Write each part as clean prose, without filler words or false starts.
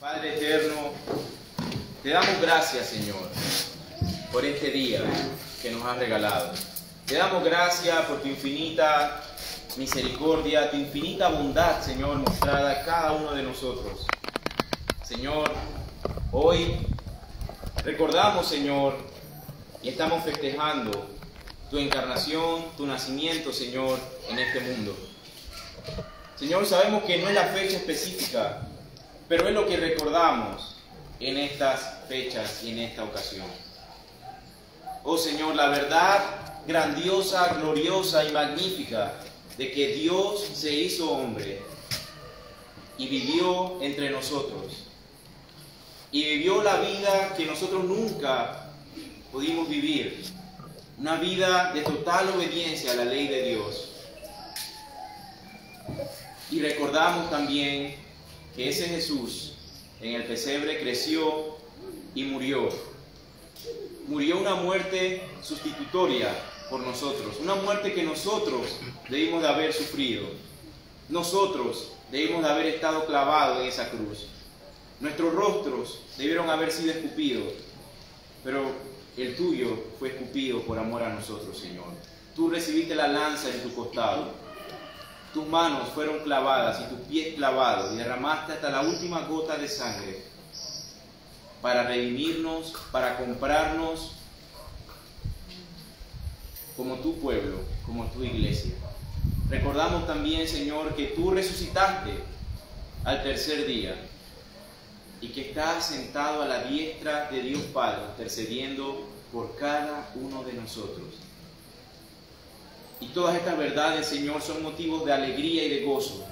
Padre eterno, te damos gracias, Señor, por este día que nos has regalado. Te damos gracias por tu infinita misericordia, tu infinita bondad, Señor, mostrada a cada uno de nosotros. Señor, hoy recordamos, Señor, y estamos festejando tu encarnación, tu nacimiento, Señor, en este mundo. Señor, sabemos que no es la fecha específica, pero es lo que recordamos en estas fechas y en esta ocasión. Oh Señor, la verdad grandiosa, gloriosa y magnífica de que Dios se hizo hombre y vivió entre nosotros. Y vivió la vida que nosotros nunca pudimos vivir. Una vida de total obediencia a la ley de Dios. Y recordamos también que ese Jesús en el pesebre creció y murió. Murió una muerte sustitutoria por nosotros. Una muerte que nosotros debimos de haber sufrido. Nosotros debimos de haber estado clavados en esa cruz. Nuestros rostros debieron haber sido escupidos. Pero el tuyo fue escupido por amor a nosotros, Señor. Tú recibiste la lanza en tu costado. Tus manos fueron clavadas y tus pies clavados y derramaste hasta la última gota de sangre para redimirnos, para comprarnos como tu pueblo, como tu iglesia. Recordamos también, Señor, que tú resucitaste al tercer día y que estás sentado a la diestra de Dios Padre, intercediendo por cada uno de nosotros. Y todas estas verdades, Señor, son motivos de alegría y de gozo.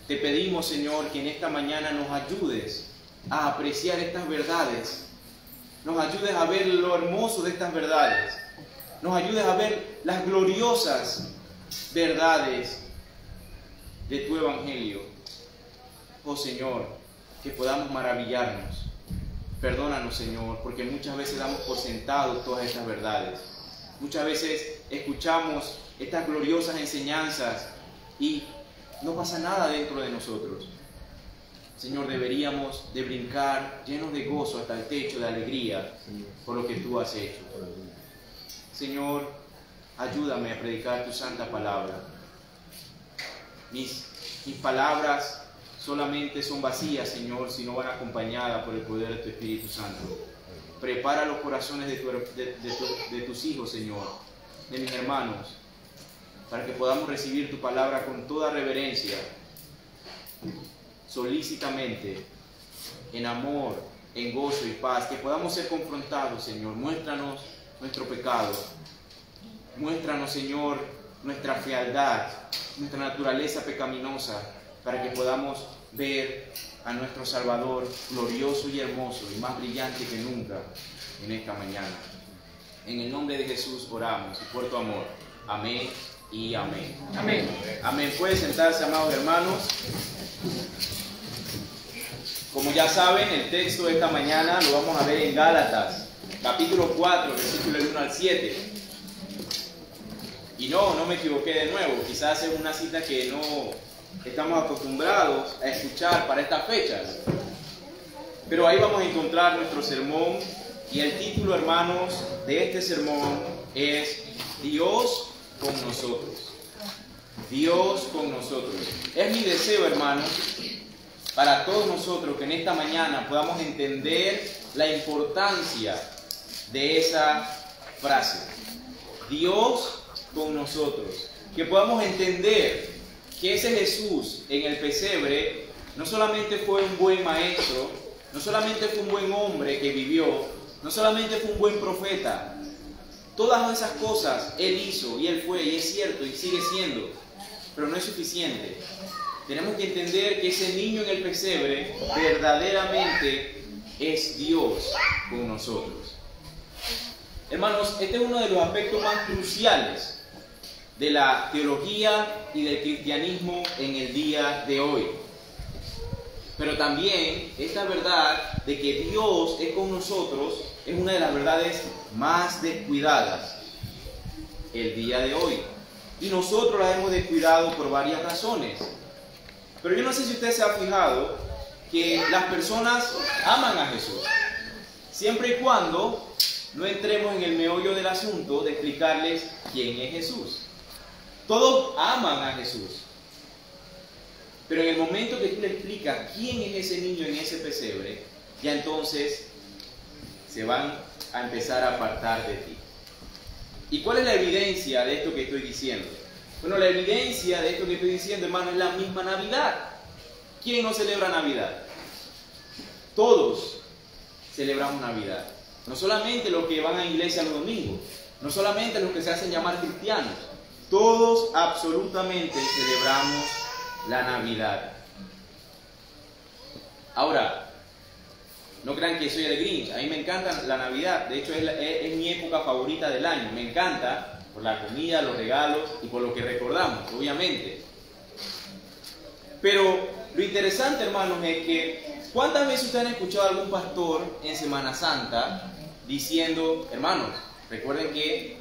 Te pedimos, Señor, que en esta mañana nos ayudes a apreciar estas verdades. Nos ayudes a ver lo hermoso de estas verdades. Nos ayudes a ver las gloriosas verdades de tu Evangelio. Oh, Señor, que podamos maravillarnos. Perdónanos, Señor, porque muchas veces damos por sentado todas estas verdades. Muchas veces escuchamos estas gloriosas enseñanzas y no pasa nada dentro de nosotros. Señor, deberíamos de brincar llenos de gozo hasta el techo de alegría por lo que tú has hecho. Señor, ayúdame a predicar tu santa palabra. Mis palabras solamente son vacías, Señor, si no van acompañadas por el poder de tu Espíritu Santo. Prepara los corazones de tus hijos, Señor, de mis hermanos, para que podamos recibir tu palabra con toda reverencia, solícitamente, en amor, en gozo y paz, que podamos ser confrontados, Señor. Muéstranos nuestro pecado, muéstranos, Señor, nuestra fealdad, nuestra naturaleza pecaminosa, para que podamos ver a nuestro Salvador glorioso y hermoso y más brillante que nunca en esta mañana. En el nombre de Jesús oramos y por tu amor. Amén y amén. Amén. Amén. Pueden sentarse, amados hermanos. Como ya saben, el texto de esta mañana lo vamos a ver en Gálatas, capítulo 4, versículos 1 al 7. Y no me equivoqué de nuevo. Quizás es una cita que no estamos acostumbrados a escuchar para estas fechas. Pero ahí vamos a encontrar nuestro sermón y el título, hermanos, de este sermón es Dios con nosotros. Dios con nosotros. Es mi deseo, hermanos, para todos nosotros que en esta mañana podamos entender la importancia de esa frase. Dios con nosotros. Que podamos entender que ese Jesús en el pesebre no solamente fue un buen maestro, no solamente fue un buen hombre que vivió, no solamente fue un buen profeta. Todas esas cosas Él hizo y Él fue, y es cierto, y sigue siendo, pero no es suficiente. Tenemos que entender que ese niño en el pesebre verdaderamente es Dios con nosotros. Hermanos, este es uno de los aspectos más cruciales de la teología y del cristianismo en el día de hoy. Pero también esta verdad de que Dios es con nosotros es una de las verdades más descuidadas el día de hoy. Y nosotros la hemos descuidado por varias razones. Pero yo no sé si usted se ha fijado que las personas aman a Jesús, siempre y cuando no entremos en el meollo del asunto de explicarles quién es Jesús. Todos aman a Jesús, pero en el momento que tú le explicas quién es ese niño en ese pesebre, ya entonces se van a empezar a apartar de ti. ¿Y cuál es la evidencia de esto que estoy diciendo? Bueno, la evidencia de esto que estoy diciendo, hermano, es la misma Navidad. ¿Quién no celebra Navidad? Todos celebramos Navidad. No solamente los que van a iglesia los domingos, no solamente los que se hacen llamar cristianos, todos absolutamente celebramos la Navidad. Ahora, no crean que soy el Grinch, a mí me encanta la Navidad, de hecho es mi época favorita del año, me encanta por la comida, los regalos y por lo que recordamos, obviamente. Pero lo interesante, hermanos, es que ¿cuántas veces ustedes han escuchado a algún pastor en Semana Santa diciendo, hermanos, recuerden que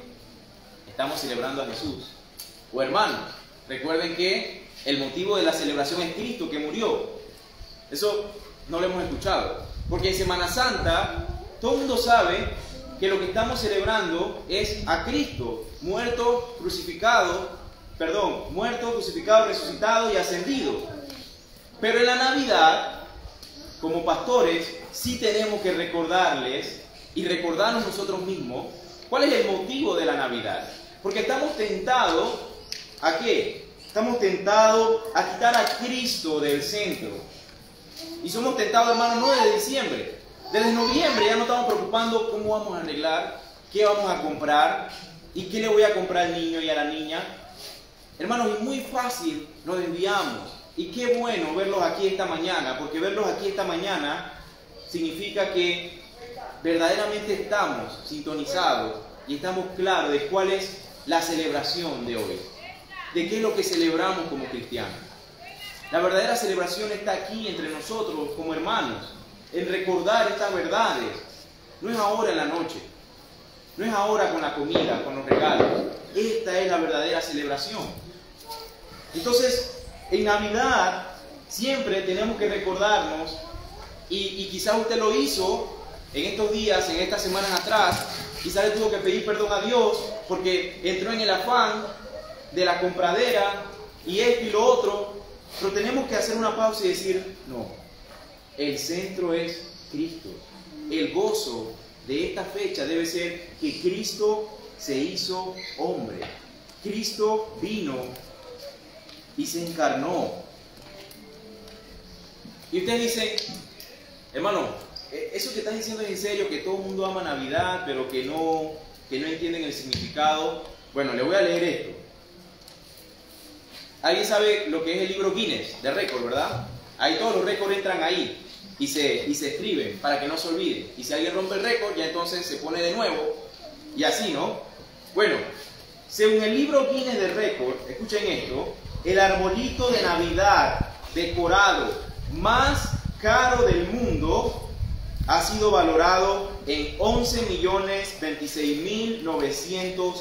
estamos celebrando a Jesús? O hermanos, recuerden que el motivo de la celebración es Cristo que murió. Eso no lo hemos escuchado. Porque en Semana Santa todo el mundo sabe que lo que estamos celebrando es a Cristo, muerto, crucificado, resucitado y ascendido. Pero en la Navidad, como pastores, sí tenemos que recordarles y recordarnos nosotros mismos cuál es el motivo de la Navidad. Porque estamos tentados ¿a qué? Estamos tentados a quitar a Cristo del centro. Y somos tentados, hermanos, no desde diciembre. Desde noviembre ya nos estamos preocupando cómo vamos a arreglar, qué vamos a comprar y qué le voy a comprar al niño y a la niña. Hermanos, es muy fácil, nos desviamos. Y qué bueno verlos aquí esta mañana, porque verlos aquí esta mañana significa que verdaderamente estamos sintonizados y estamos claros de cuál es la celebración de hoy, de qué es lo que celebramos como cristianos. La verdadera celebración está aquí entre nosotros como hermanos, en recordar estas verdades. No es ahora en la noche, no es ahora con la comida, con los regalos. Esta es la verdadera celebración. Entonces, en Navidad siempre tenemos que recordarnos, y quizás usted lo hizo en estos días, en estas semanas atrás, quizás le tuvo que pedir perdón a Dios porque entró en el afán de la compradera y esto y lo otro. Pero tenemos que hacer una pausa y decir, no, el centro es Cristo. El gozo de esta fecha debe ser que Cristo se hizo hombre. Cristo vino y se encarnó. Y ustedes dicen, hermano, eso que estás diciendo es en serio, que todo el mundo ama Navidad, pero que no entienden el significado. Bueno, le voy a leer esto. ¿Alguien sabe lo que es el libro Guinness de récord, verdad? Ahí todos los récords entran ahí y se escriben para que no se olviden. Y si alguien rompe el récord, ya entonces se pone de nuevo y así, ¿no? Bueno, según el libro Guinness de récord, escuchen esto, el arbolito de Navidad decorado más caro del mundo ha sido valorado en $11.026.900.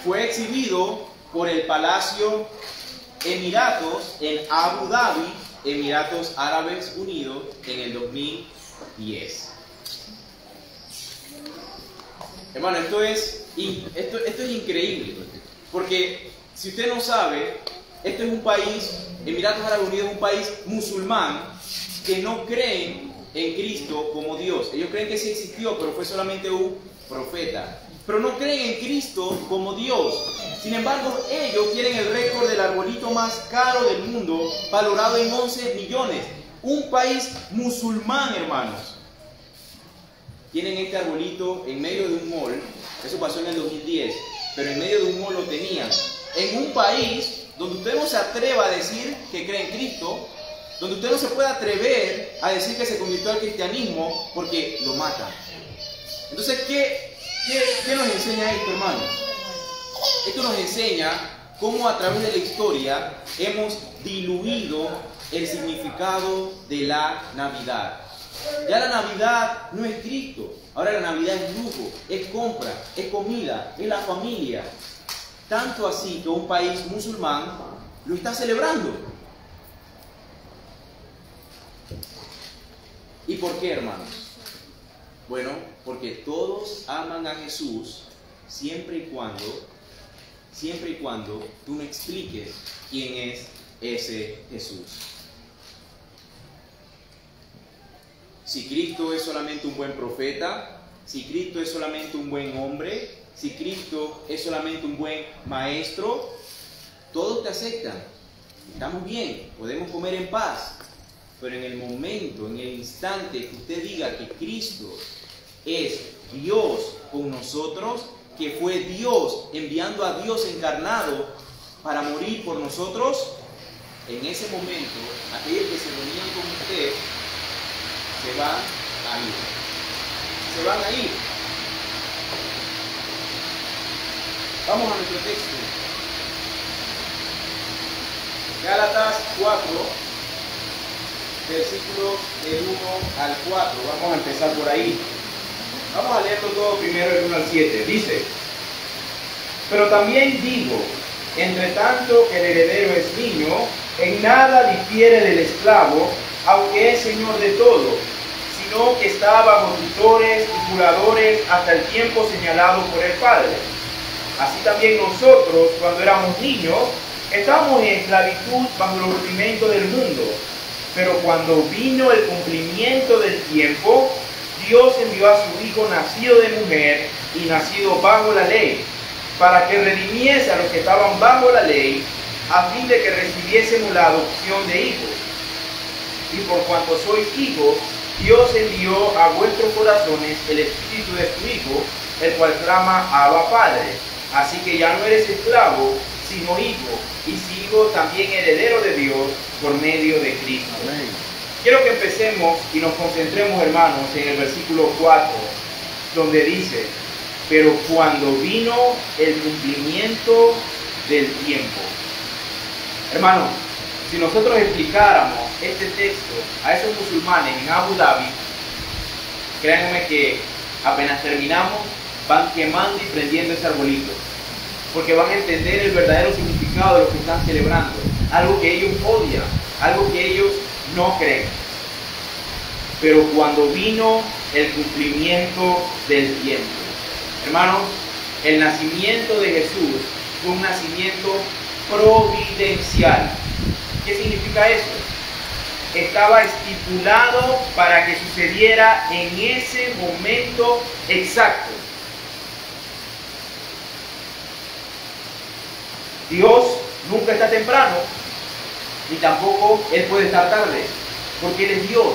Fue exhibido por el Palacio Emiratos en Abu Dhabi, Emiratos Árabes Unidos, en el 2010. Hermano, esto es increíble, porque si usted no sabe, esto es un país, Emiratos Árabes Unidos es un país musulmán que no creen en Cristo como Dios. Ellos creen que sí existió, pero fue solamente un profeta. Pero no creen en Cristo como Dios. Sin embargo, ellos tienen el récord del arbolito más caro del mundo, valorado en 11 millones. Un país musulmán, hermanos. Tienen este arbolito en medio de un mall. Eso pasó en el 2010. Pero en medio de un mall lo tenían. En un país donde usted no se atreva a decir que cree en Cristo, donde usted no se puede atrever a decir que se convirtió al cristianismo porque lo matan. Entonces, ¿qué nos enseña esto, hermanos? Esto nos enseña cómo a través de la historia hemos diluido el significado de la Navidad. Ya la Navidad no es Cristo, ahora la Navidad es lujo, es compra, es comida, es la familia. Tanto así que un país musulmán lo está celebrando. ¿Y por qué, hermanos? Bueno, porque todos aman a Jesús siempre y cuando tú me expliques quién es ese Jesús. Si Cristo es solamente un buen profeta, si Cristo es solamente un buen hombre, si Cristo es solamente un buen maestro, todos te aceptan. Estamos bien, podemos comer en paz. Pero en el momento, en el instante que usted diga que Cristo es Dios con nosotros, que fue Dios enviando a Dios encarnado para morir por nosotros, en ese momento, aquellos que se reunían con usted se van a ir. Se van a ir. Vamos a nuestro texto. Gálatas 4, versículos del 1 al 4. Vamos a empezar por ahí. Vamos a leerlo todo primero del 1 al 7. Dice: pero también digo, entre tanto que el heredero es niño, en nada difiere del esclavo, aunque es señor de todo, sino que está bajo tutores y curadores hasta el tiempo señalado por el Padre. Así también nosotros, cuando éramos niños, estábamos en esclavitud bajo los rudimentos del mundo. Pero cuando vino el cumplimiento del tiempo, Dios envió a su Hijo nacido de mujer y nacido bajo la ley, para que redimiese a los que estaban bajo la ley, a fin de que recibiésemos la adopción de hijos. Y por cuanto sois hijos, Dios envió a vuestros corazones el espíritu de su Hijo, el cual clama Abba Padre. Así que ya no eres esclavo, sino hijo, y si hijo, también heredero de Dios por medio de Cristo. Amén. Quiero que empecemos y nos concentremos, hermanos, en el versículo 4, donde dice: pero cuando vino el cumplimiento del tiempo. Hermanos, si nosotros explicáramos este texto a esos musulmanes en Abu Dhabi, créanme que apenas terminamos, van quemando y prendiendo ese arbolito, porque van a entender el verdadero significado de lo que están celebrando, algo que ellos odian, algo que ellos no creen. Pero cuando vino el cumplimiento del tiempo, hermanos, el nacimiento de Jesús fue un nacimiento providencial. ¿Qué significa eso? Estaba estipulado para que sucediera en ese momento exacto. Dios nunca está temprano, ni tampoco Él puede estar tarde, porque Él es Dios.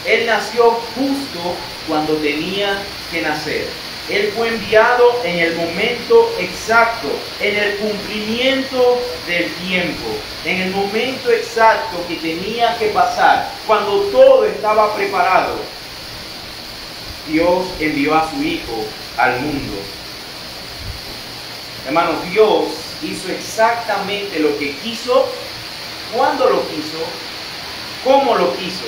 Él nació justo cuando tenía que nacer. Él fue enviado en el momento exacto, en el cumplimiento del tiempo, en el momento exacto que tenía que pasar, cuando todo estaba preparado. Dios envió a su Hijo al mundo. Hermanos, Dios hizo exactamente lo que quiso, cuándo lo quiso, cómo lo quiso.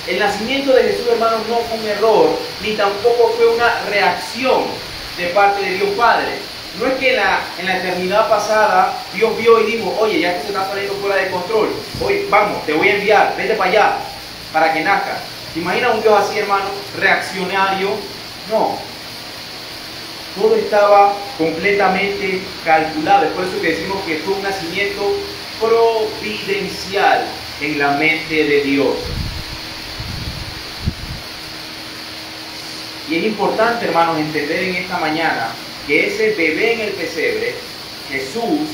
El nacimiento de Jesús, hermanos, no fue un error, ni tampoco fue una reacción de parte de Dios Padre. No es que en la eternidad pasada Dios vio y dijo: oye, ya que se está saliendo fuera de control, hoy vamos, te voy a enviar, vete para allá, para que nazca. ¿Se imagina un Dios así, hermano, reaccionario? No. Todo estaba completamente calculado. Es por eso que decimos que fue un nacimiento providencial en la mente de Dios. Y es importante, hermanos, entender en esta mañana que ese bebé en el pesebre, Jesús,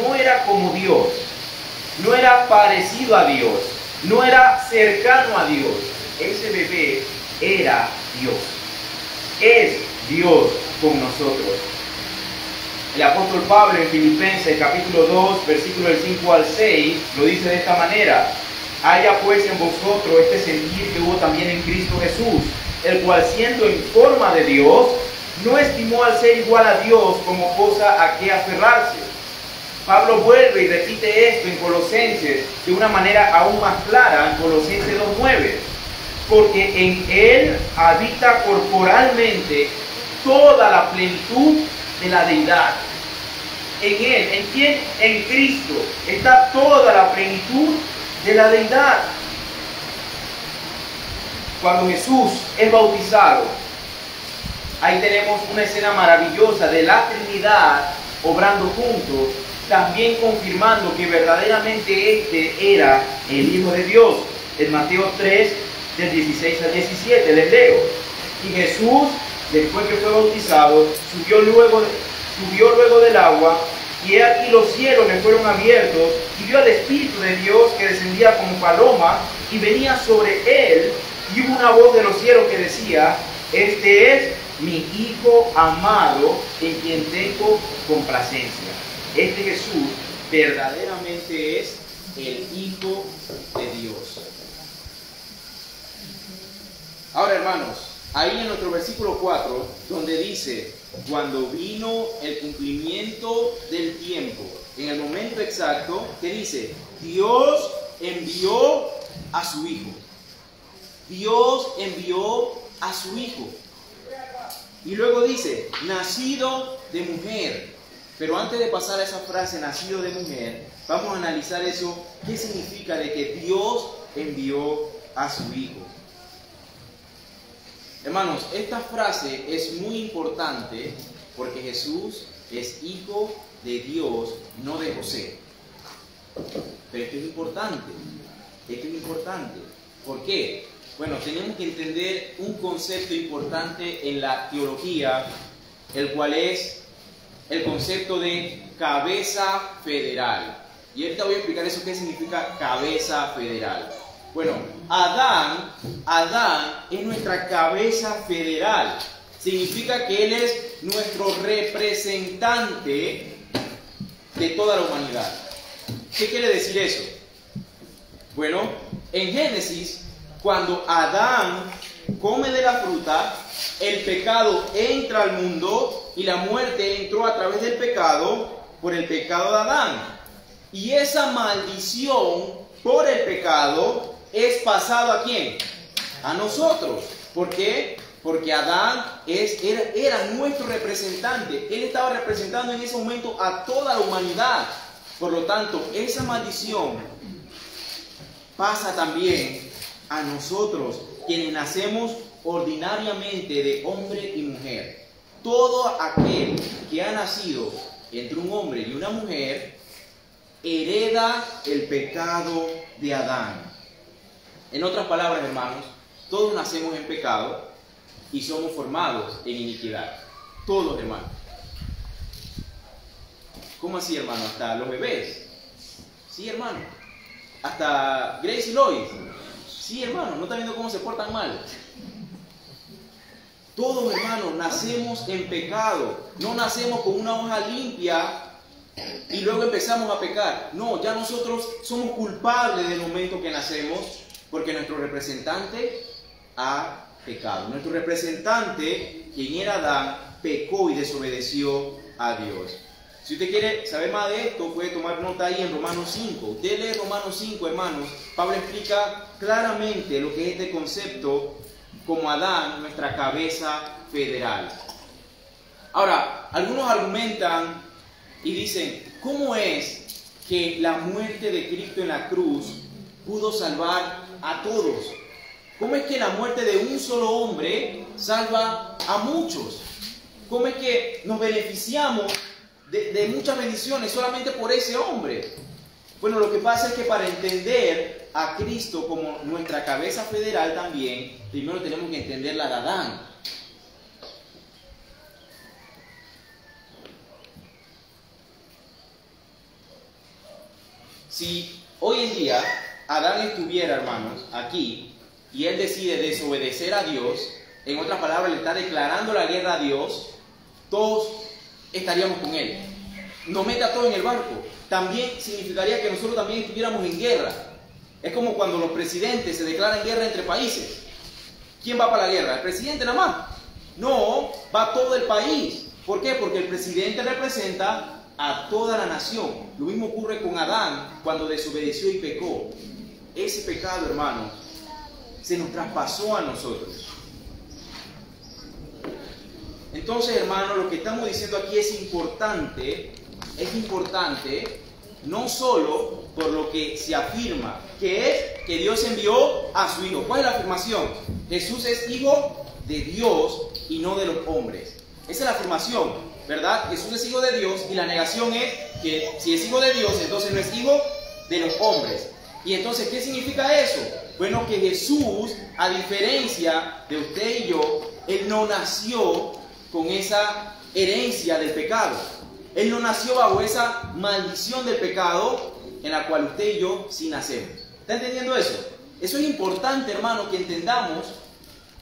no era como Dios, no era parecido a Dios, no era cercano a Dios. Ese bebé era Dios, es Dios con nosotros. El apóstol Pablo en Filipenses capítulo 2, versículos del 5 al 6, lo dice de esta manera: haya pues en vosotros este sentir que hubo también en Cristo Jesús, el cual, siendo en forma de Dios, no estimó al ser igual a Dios como cosa a que aferrarse. Pablo vuelve y repite esto en Colosenses de una manera aún más clara, en Colosenses 2:9, porque en Él habita corporalmente toda la plenitud de la deidad. En Él. ¿En quién? En Cristo. Está toda la plenitud de la deidad. Cuando Jesús es bautizado, ahí tenemos una escena maravillosa de la Trinidad obrando juntos, también confirmando que verdaderamente este era el Hijo de Dios. En Mateo 3, del 16 al 17, les leo. Y Jesús, después que fue bautizado, subió luego del agua, y he aquí los cielos le fueron abiertos, y vio al Espíritu de Dios que descendía como paloma, y venía sobre él, y hubo una voz de los cielos que decía: este es mi Hijo amado, en quien tengo complacencia. Este Jesús verdaderamente es el Hijo de Dios. Ahora, hermanos, ahí en nuestro versículo 4, donde dice: cuando vino el cumplimiento del tiempo, en el momento exacto, ¿qué dice? Dios envió a su Hijo. Dios envió a su Hijo. Y luego dice, nacido de mujer. Pero antes de pasar a esa frase, nacido de mujer, vamos a analizar eso. ¿Qué significa de que Dios envió a su Hijo? Hermanos, esta frase es muy importante porque Jesús es Hijo de Dios, no de José. Pero esto es importante. Esto es importante. ¿Por qué? Bueno, tenemos que entender un concepto importante en la teología, el cual es el concepto de cabeza federal. Y ahorita voy a explicar eso, qué significa cabeza federal. Bueno, Adán es nuestra cabeza federal. Significa que Él es nuestro representante de toda la humanidad. ¿Qué quiere decir eso? Bueno, en Génesis, cuando Adán come de la fruta, el pecado entra al mundo y la muerte entró a través del pecado por el pecado de Adán. Y esa maldición por el pecado es pasado ¿a quién? A nosotros. ¿Por qué? Porque Adán era nuestro representante. Él estaba representando en ese momento a toda la humanidad. Por lo tanto, esa maldición pasa también a nosotros, quienes nacemos ordinariamente de hombre y mujer. Todo aquel que ha nacido entre un hombre y una mujer hereda el pecado de Adán. En otras palabras, hermanos, todos nacemos en pecado y somos formados en iniquidad. Todos, hermanos. ¿Cómo así, hermano? ¿Hasta los bebés? Sí, hermano. ¿Hasta Grace y Lois? Sí, hermano. ¿No está viendo cómo se portan mal? Todos, hermanos, nacemos en pecado. No nacemos con una hoja limpia y luego empezamos a pecar. No, ya nosotros somos culpables del momento que nacemos, porque nuestro representante ha pecado. Nuestro representante, quien era Adán, pecó y desobedeció a Dios. Si usted quiere saber más de esto, puede tomar nota ahí en Romanos 5. Usted lee Romanos 5, hermanos. Pablo explica claramente lo que es este concepto como Adán, nuestra cabeza federal. Ahora, algunos argumentan y dicen, ¿cómo es que la muerte de Cristo en la cruz pudo salvar a todos? ¿Cómo es que la muerte de un solo hombre salva a muchos? ¿Cómo es que nos beneficiamos de muchas bendiciones solamente por ese hombre? Bueno, lo que pasa es que para entender a Cristo como nuestra cabeza federal también, primero tenemos que entender la de Adán. Si hoy en día Adán estuviera, hermanos, aquí, y él decide desobedecer a Dios, en otras palabras, le está declarando la guerra a Dios, todos estaríamos con él. Nos mete a todos en el barco. También significaría que nosotros también estuviéramos en guerra. Es como cuando los presidentes se declaran guerra entre países. ¿Quién va para la guerra? ¿El presidente nada más? No, va todo el país. ¿Por qué? Porque el presidente representa a toda la nación. Lo mismo ocurre con Adán cuando desobedeció y pecó. Ese pecado, hermanos, se nos traspasó a nosotros. Entonces, hermanos, lo que estamos diciendo aquí es importante es importante no solo por lo que se afirma, que es que Dios envió a su Hijo. ¿Cuál es la afirmación? Jesús es Hijo de Dios y no de los hombres. Esa es la afirmación, ¿verdad? Jesús es Hijo de Dios y la negación es que si es Hijo de Dios, entonces no es Hijo de los hombres. Y entonces, ¿qué significa eso? Bueno, que Jesús, a diferencia de usted y yo, Él no nació con esa herencia del pecado. Él no nació bajo esa maldición del pecado en la cual usted y yo sí nacemos. ¿Está entendiendo eso? Eso es importante, hermano, que entendamos,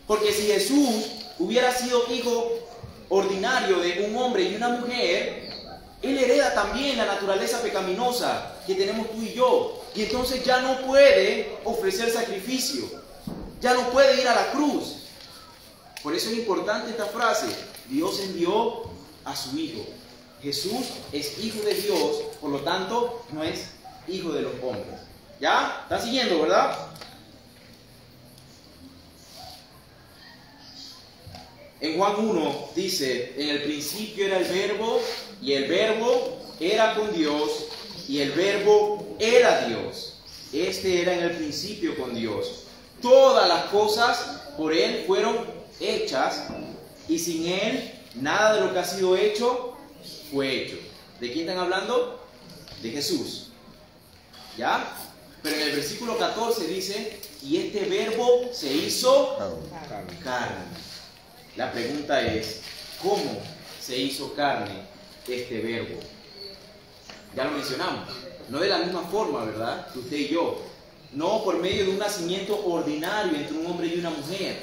porque si Jesús hubiera sido hijo ordinario de un hombre y una mujer, Él hereda también la naturaleza pecaminosa que tenemos tú y yo. Y entonces ya no puede ofrecer sacrificio, ya no puede ir a la cruz. Por eso es importante esta frase: Dios envió a su Hijo. Jesús es Hijo de Dios, por lo tanto no es hijo de los hombres. ¿Ya? ¿Están siguiendo, verdad? En Juan 1 dice: en el principio era el Verbo, y el Verbo era con Dios, y el Verbo era Dios. Este era en el principio con Dios. Todas las cosas por Él fueron hechas, y sin Él nada de lo que ha sido hecho fue hecho. ¿De quién están hablando? De Jesús. ¿Ya? Pero en el versículo 14 dice: y este Verbo se hizo carne. La pregunta es: ¿cómo se hizo carne este Verbo? Ya lo mencionamos. No de la misma forma, ¿verdad?, que usted y yo. No por medio de un nacimiento ordinario entre un hombre y una mujer.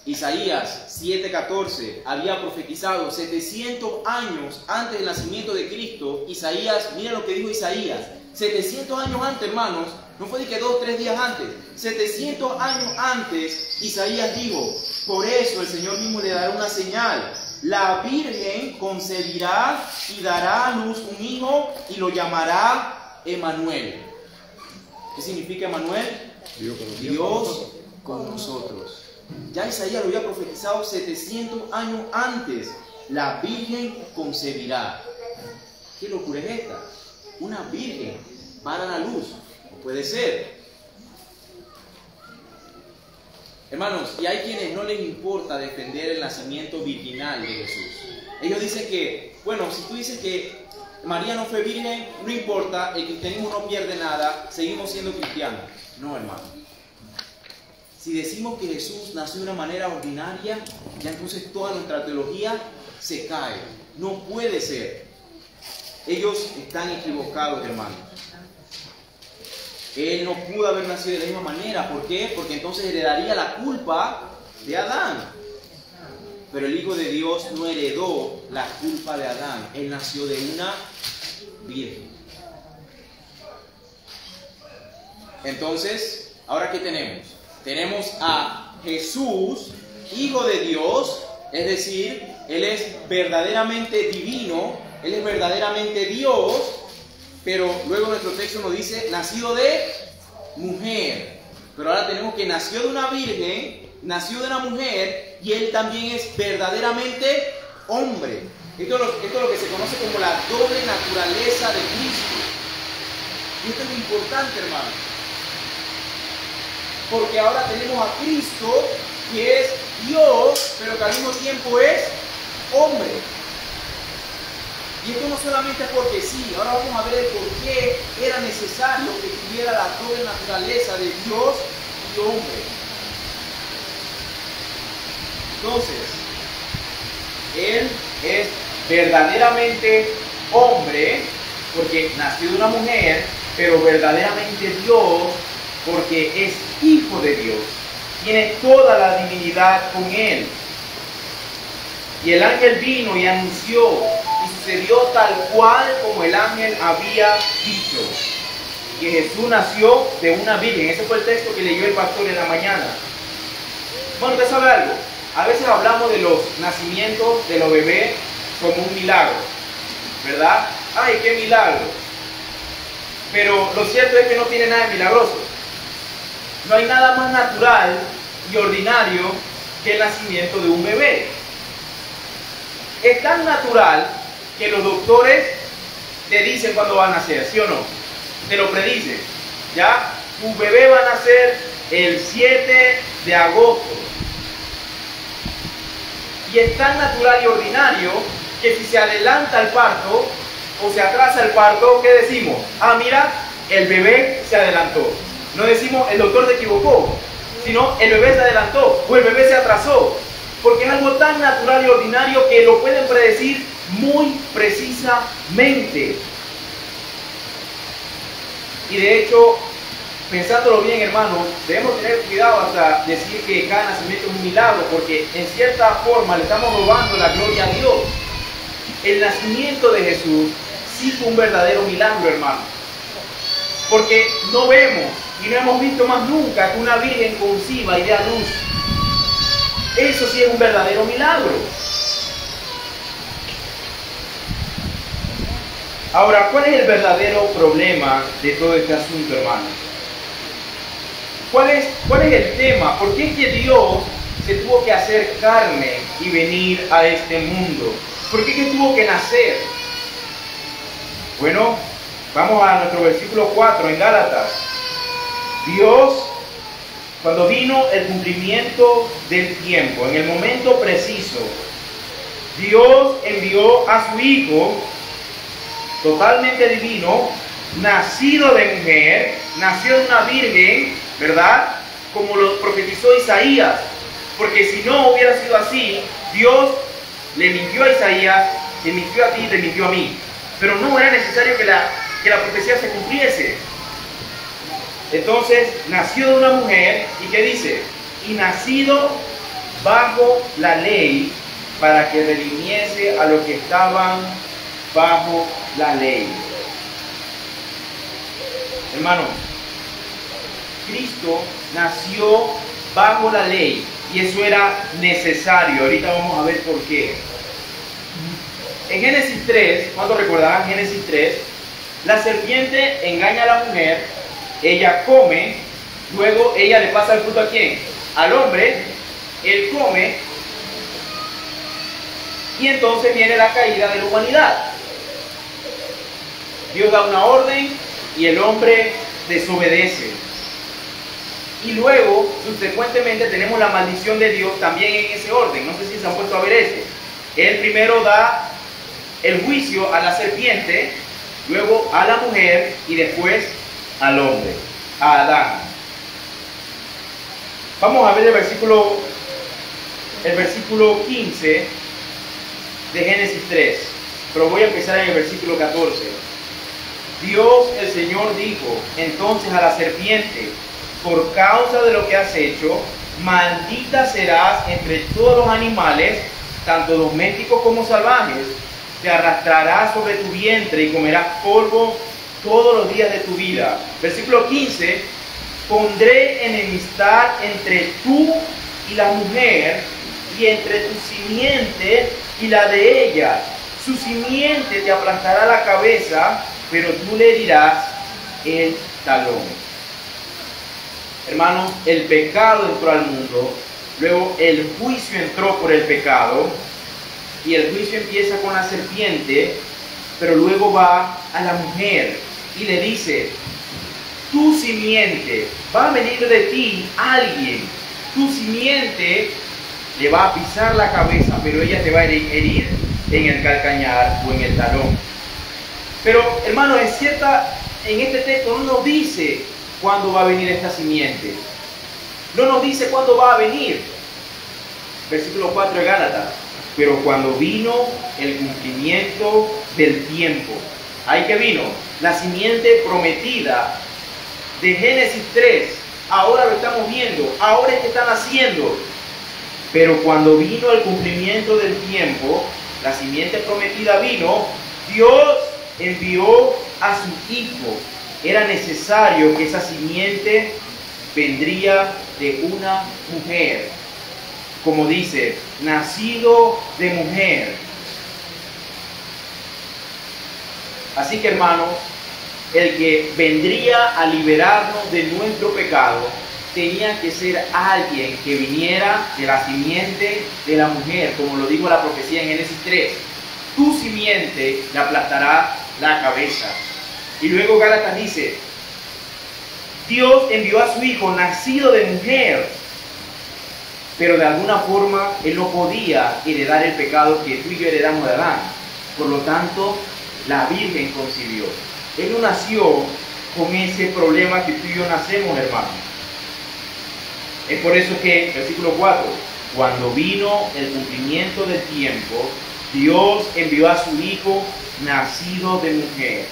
Isaías 7:14 había profetizado 700 años antes del nacimiento de Cristo. Isaías, miren lo que dijo Isaías. 700 años antes, hermanos. No fue de que 2 o 3 días antes. 700 años antes, Isaías dijo: por eso el Señor mismo le dará una señal. La Virgen concebirá y dará a luz un hijo y lo llamará Emmanuel. ¿Qué significa Emmanuel? Dios con nosotros. Ya Isaías lo había profetizado 700 años antes. La Virgen concebirá. ¿Qué locura es esta? Una virgen va a dar a luz. No puede ser. Hermanos, y hay quienes no les importa defender el nacimiento virginal de Jesús. Ellos dicen que, bueno, si tú dices que María no fue virgen, no importa, el cristianismo no pierde nada, seguimos siendo cristianos. No, hermano. Si decimos que Jesús nació de una manera ordinaria, ya entonces toda nuestra teología se cae. No puede ser. Ellos están equivocados, hermanos. Él no pudo haber nacido de la misma manera. ¿Por qué? Porque entonces heredaría la culpa de Adán. Pero el Hijo de Dios no heredó la culpa de Adán. Él nació de una virgen. Entonces, ¿ahora qué tenemos? Tenemos a Jesús, Hijo de Dios, es decir, Él es verdaderamente divino, Él es verdaderamente Dios, pero luego nuestro texto nos dice, nacido de mujer. Pero ahora tenemos que nació de una virgen, nació de una mujer, y Él también es verdaderamente hombre. Esto es lo que se conoce como la doble naturaleza de Cristo. Y esto es muy importante, hermano. Porque ahora tenemos a Cristo, que es Dios, pero que al mismo tiempo es hombre. Y esto no solamente es porque sí, ahora vamos a ver el por qué era necesario que tuviera la doble naturaleza de Dios y hombre. Entonces, Él es verdaderamente hombre, porque nació de una mujer, pero verdaderamente Dios, porque es Hijo de Dios. Tiene toda la divinidad con Él. Y el ángel vino y anunció, y sucedió tal cual como el ángel había dicho, que Jesús nació de una virgen. Ese fue el texto que leyó el pastor en la mañana. Bueno, usted sabe algo. A veces hablamos de los nacimientos de los bebés como un milagro, ¿verdad? ¡Ay, qué milagro! Pero lo cierto es que no tiene nada de milagroso. No hay nada más natural y ordinario que el nacimiento de un bebé. Es tan natural que los doctores te dicen cuándo van a nacer, ¿sí o no? Te lo predicen, ¿ya? Tu bebé va a nacer el 7 de agosto. Y es tan natural y ordinario que si se adelanta el parto o se atrasa el parto, ¿qué decimos? Ah, mira, el bebé se adelantó. No decimos el doctor se equivocó, sino el bebé se adelantó o el bebé se atrasó. Porque es algo tan natural y ordinario que lo pueden predecir muy precisamente. Y de hecho, pensándolo bien, hermanos, debemos tener cuidado hasta decir que cada nacimiento es un milagro, porque en cierta forma le estamos robando la gloria a Dios. El nacimiento de Jesús sí fue un verdadero milagro, hermano. Porque no vemos y no hemos visto más nunca que una virgen conciba y dé a luz. Eso sí es un verdadero milagro. Ahora, ¿cuál es el verdadero problema de todo este asunto, hermanos? ¿Cuál es el tema? ¿Por qué es que Dios se tuvo que hacer carne y venir a este mundo? ¿Por qué es que tuvo que nacer? Bueno, vamos a nuestro versículo 4 en Gálatas. Dios, cuando vino el cumplimiento del tiempo, en el momento preciso, Dios envió a su Hijo, totalmente divino, nacido de mujer, nació de una virgen, ¿verdad? Como lo profetizó Isaías. Porque si no hubiera sido así, Dios le mintió a Isaías, le mintió a ti y le mintió a mí. Pero no era necesario que la profecía se cumpliese. Entonces, nació de una mujer, ¿y qué dice? Y nacido bajo la ley, para que redimiese a los que estaban bajo la ley. Hermano, Cristo nació bajo la ley y eso era necesario. Ahorita vamos a ver por qué. En Génesis 3, ¿cuántos recordarán Génesis 3? La serpiente engaña a la mujer, ella come, luego ella le pasa el fruto ¿a quién? Al hombre, él come y entonces viene la caída de la humanidad. Dios da una orden y el hombre desobedece. Y luego, subsecuentemente, tenemos la maldición de Dios también en ese orden. No sé si se han puesto a ver eso. Él primero da el juicio a la serpiente, luego a la mujer y después al hombre, a Adán. Vamos a ver el versículo 15 de Génesis 3, pero voy a empezar en el versículo 14. Dios el Señor dijo entonces a la serpiente: por causa de lo que has hecho, maldita serás entre todos los animales, tanto domésticos como salvajes. Te arrastrarás sobre tu vientre y comerás polvo todos los días de tu vida. Versículo 15: pondré enemistad entre tú y la mujer, y entre tu simiente y la de ella. Su simiente te aplastará la cabeza, pero tú le herirás el talón. Hermanos, el pecado entró al mundo, luego el juicio entró por el pecado, y el juicio empieza con la serpiente, pero luego va a la mujer y le dice: tu simiente, va a venir de ti alguien, tu simiente le va a pisar la cabeza, pero ella te va a herir en el calcañar o en el talón. Pero, hermano, es cierta, en este texto no nos dice cuándo va a venir esta simiente. No nos dice cuándo va a venir. Versículo 4 de Gálatas: pero cuando vino el cumplimiento del tiempo. ¿Ahí que vino? La simiente prometida de Génesis 3. Ahora lo estamos viendo, ahora es que están haciendo. Pero cuando vino el cumplimiento del tiempo, la simiente prometida vino, Dios envió a su Hijo. Era necesario que esa simiente vendría de una mujer. Como dice, nacido de mujer. Así que, hermanos, el que vendría a liberarnos de nuestro pecado, tenía que ser alguien que viniera de la simiente de la mujer, como lo dijo la profecía en Génesis 3. Tu simiente le aplastará la cabeza. Y luego Gálatas dice, Dios envió a su Hijo nacido de mujer, pero de alguna forma Él no podía heredar el pecado que tú y yo heredamos de Adán. Por lo tanto, la Virgen concibió. Él no nació con ese problema que tú y yo nacemos, hermanos. Es por eso que, versículo 4, cuando vino el cumplimiento del tiempo, Dios envió a su Hijo nacido de mujer.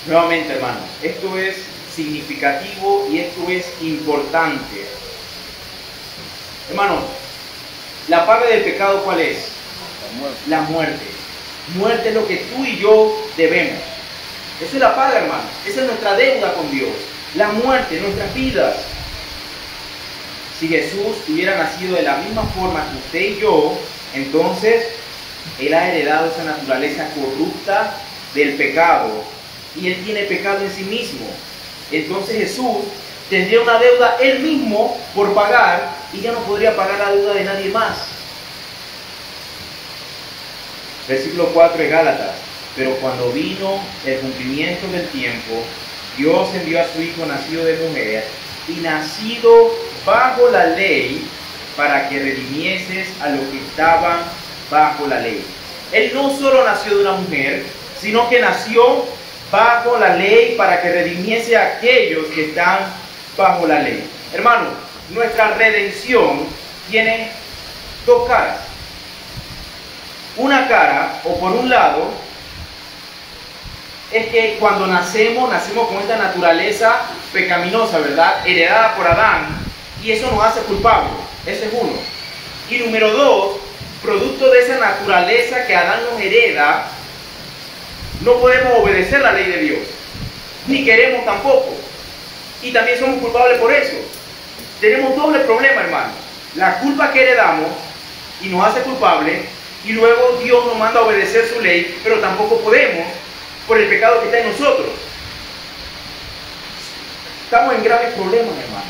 Nuevamente, hermanos, esto es significativo y esto es importante. Hermanos, la paga del pecado, ¿cuál es? La muerte. Muerte es lo que tú y yo debemos. Esa es la paga, hermanos. Esa es nuestra deuda con Dios. La muerte, nuestras vidas. Si Jesús hubiera nacido de la misma forma que usted y yo, entonces Él ha heredado esa naturaleza corrupta del pecado. Y Él tiene pecado en sí mismo. Entonces Jesús tendría una deuda Él mismo por pagar y ya no podría pagar la deuda de nadie más. Versículo 4 de Gálatas. Pero cuando vino el cumplimiento del tiempo, Dios envió a su Hijo nacido de mujer y nacido bajo la ley para que redimieses a los que estaban bajo la ley. Él no solo nació de una mujer, sino que nació bajo la ley para que redimiese a aquellos que están bajo la ley. Hermano, nuestra redención tiene dos caras. Una cara, o por un lado, es que cuando nacemos con esta naturaleza pecaminosa, ¿verdad? Heredada por Adán, y eso nos hace culpables. Ese es uno. Y número dos, producto de esa naturaleza que Adán nos hereda, no podemos obedecer la ley de Dios, ni queremos tampoco. Y también somos culpables por eso. Tenemos doble problema, hermano. La culpa que heredamos y nos hace culpables, y luego Dios nos manda a obedecer su ley, pero tampoco podemos por el pecado que está en nosotros. Estamos en graves problemas, hermano.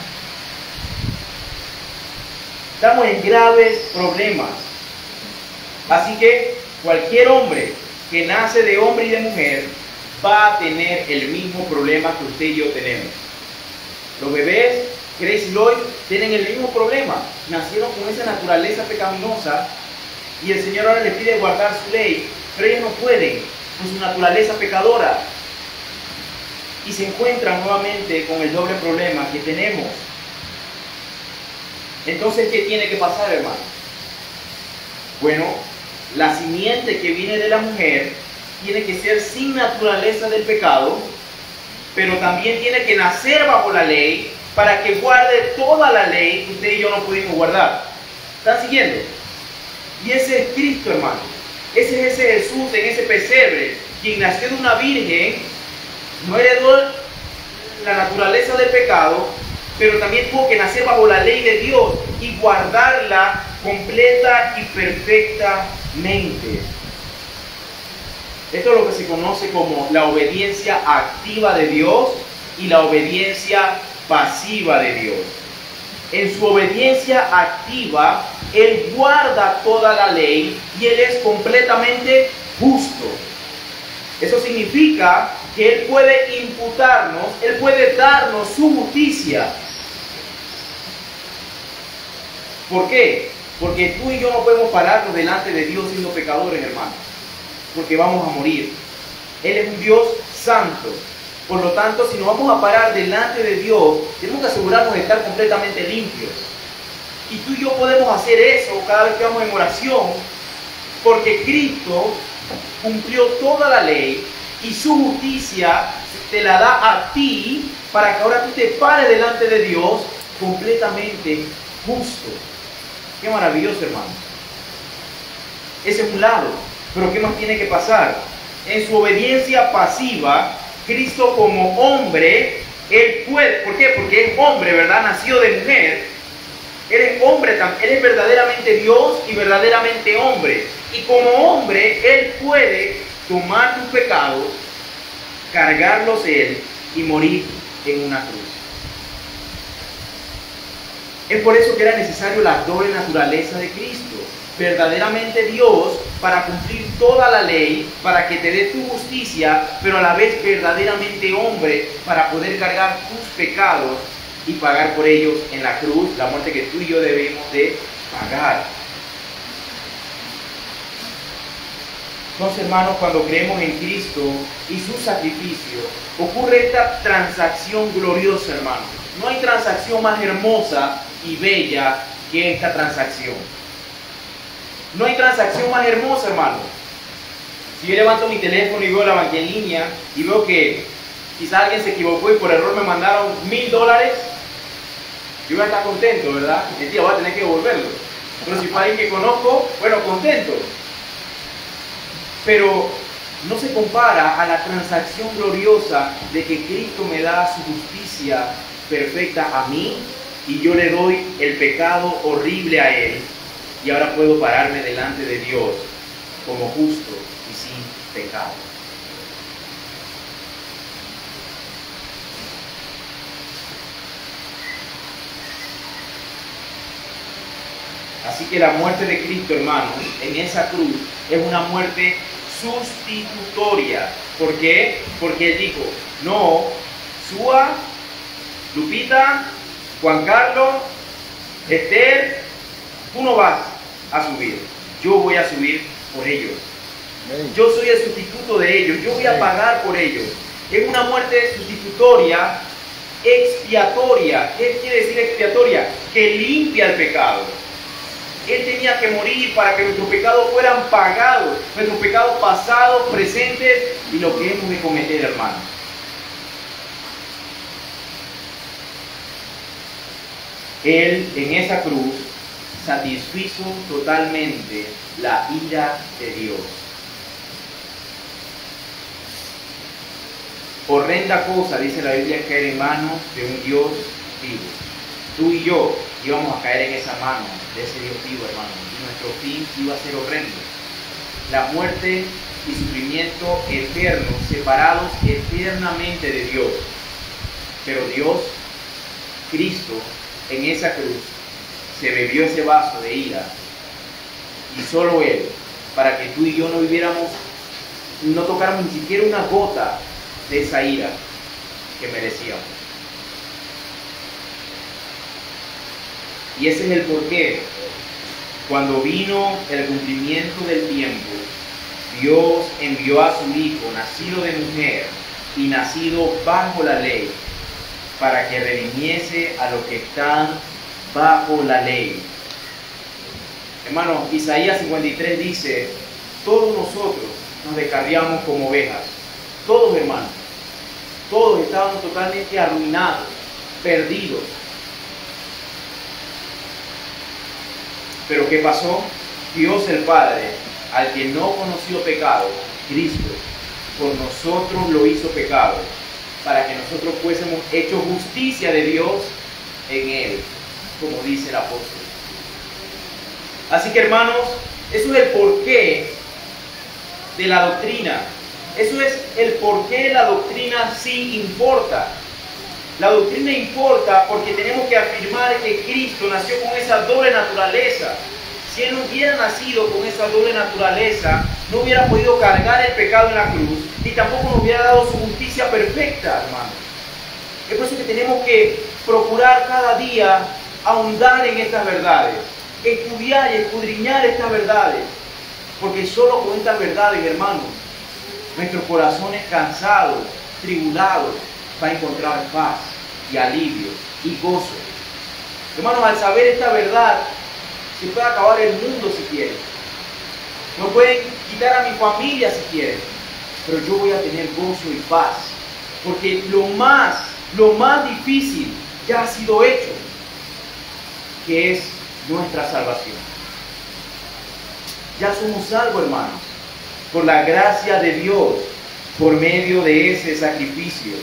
Estamos en graves problemas. Así que cualquier hombre que nace de hombre y de mujer va a tener el mismo problema que usted y yo tenemos. Los bebés, Grace y Lloyd, tienen el mismo problema. Nacieron con esa naturaleza pecaminosa y el Señor ahora les pide guardar su ley, pero ellos no pueden con su naturaleza pecadora y se encuentran nuevamente con el doble problema que tenemos. Entonces, ¿qué tiene que pasar, hermano? Bueno, la simiente que viene de la mujer tiene que ser sin naturaleza del pecado, pero también tiene que nacer bajo la ley para que guarde toda la ley que usted y yo no pudimos guardar. ¿Están siguiendo? Y ese es Cristo, hermano. Ese es ese Jesús en ese pesebre, quien nació de una virgen, no heredó la naturaleza del pecado, pero también tuvo que nacer bajo la ley de Dios y guardarla completa y perfectamente. Esto es lo que se conoce como la obediencia activa de Dios y la obediencia pasiva de Dios. En su obediencia activa, Él guarda toda la ley y Él es completamente justo. Eso significa que Él puede imputarnos, Él puede darnos su justicia. ¿Por qué? Porque tú y yo no podemos pararnos delante de Dios siendo pecadores, hermanos, porque vamos a morir. Él es un Dios santo. Por lo tanto, si nos vamos a parar delante de Dios, tenemos que asegurarnos de estar completamente limpios. Y tú y yo podemos hacer eso cada vez que vamos en oración, porque Cristo cumplió toda la ley y su justicia te la da a ti para que ahora tú te pares delante de Dios completamente justo. Qué maravilloso, hermano. Ese es un lado. Pero ¿qué más tiene que pasar? En su obediencia pasiva, Cristo como hombre, Él puede, ¿por qué? Porque es hombre, ¿verdad? Nacido de mujer. Él es hombre, Él es verdaderamente Dios y verdaderamente hombre. Y como hombre, Él puede tomar tus pecados, cargarlos Él y morir en una cruz. Es por eso que era necesario la doble naturaleza de Cristo. Verdaderamente Dios para cumplir toda la ley, para que te dé tu justicia, pero a la vez verdaderamente hombre para poder cargar tus pecados y pagar por ellos en la cruz, la muerte que tú y yo debemos de pagar. Entonces, hermanos, cuando creemos en Cristo y su sacrificio, ocurre esta transacción gloriosa, hermanos. No hay transacción más hermosa y bella que esta transacción. No hay transacción más hermosa, hermano. Si yo levanto mi teléfono y veo la banca en línea y veo que quizá alguien se equivocó y por error me mandaron $1000, yo voy a estar contento, ¿verdad? Mentira, voy a tener que devolverlo. Pero si fue alguien que conozco, bueno, contento. Pero no se compara a la transacción gloriosa de que Cristo me da su justicia perfecta a mí y yo le doy el pecado horrible a Él. Y ahora puedo pararme delante de Dios como justo y sin pecado. Así que la muerte de Cristo, hermanos, en esa cruz es una muerte sustitutoria. ¿Por qué? Porque Él dijo, no, Sua, Lupita, Juan Carlos, Esther, tú no vas a subir, yo voy a subir por ellos. Yo soy el sustituto de ellos, yo voy a pagar por ellos. Es una muerte sustitutoria, expiatoria. ¿Qué quiere decir expiatoria? Que limpia el pecado. Él tenía que morir para que nuestros pecados fueran pagados, nuestros pecados pasados, presentes y lo que hemos de cometer, hermanos. Él en esa cruz satisfizo totalmente la ira de Dios. Horrenda cosa, dice la Biblia, es caer en manos de un Dios vivo. Tú y yo íbamos a caer en esa mano de ese Dios vivo, hermano, y nuestro fin iba a ser horrendo. La muerte y sufrimiento eterno, separados eternamente de Dios. Pero Dios, Cristo, en esa cruz, se bebió ese vaso de ira, y solo Él, para que tú y yo no viviéramos, no tocáramos ni siquiera una gota de esa ira que merecíamos. Y ese es el porqué. Cuando vino el cumplimiento del tiempo, Dios envió a su Hijo, nacido de mujer y nacido bajo la ley, para que redimiese a los que están bajo la ley. Hermanos, Isaías 53 dice, todos nosotros nos descarriamos como ovejas. Todos, hermanos, todos estábamos totalmente arruinados, perdidos. Pero ¿qué pasó? Dios el Padre, al que no conoció pecado, Cristo, por nosotros lo hizo pecado, para que nosotros fuésemos hechos justicia de Dios en Él, como dice el apóstol. Así que, hermanos, eso es el porqué de la doctrina. Eso es el porqué la doctrina sí importa. La doctrina importa porque tenemos que afirmar que Cristo nació con esa doble naturaleza. Si Él no hubiera nacido con esa doble naturaleza, no hubiera podido cargar el pecado en la cruz, ni tampoco nos hubiera dado su justicia perfecta, hermano. Es por eso que tenemos que procurar cada día ahondar en estas verdades, estudiar y escudriñar estas verdades, porque solo con estas verdades, hermanos, nuestros corazones cansados, tribulados, va a encontrar paz y alivio y gozo. Hermanos, al saber esta verdad, se puede acabar el mundo si quieren. No pueden quitar a mi familia si quieren. Pero yo voy a tener gozo y paz. Porque lo más difícil ya ha sido hecho, que es nuestra salvación. Ya somos salvos, hermanos, por la gracia de Dios, por medio de ese sacrificio.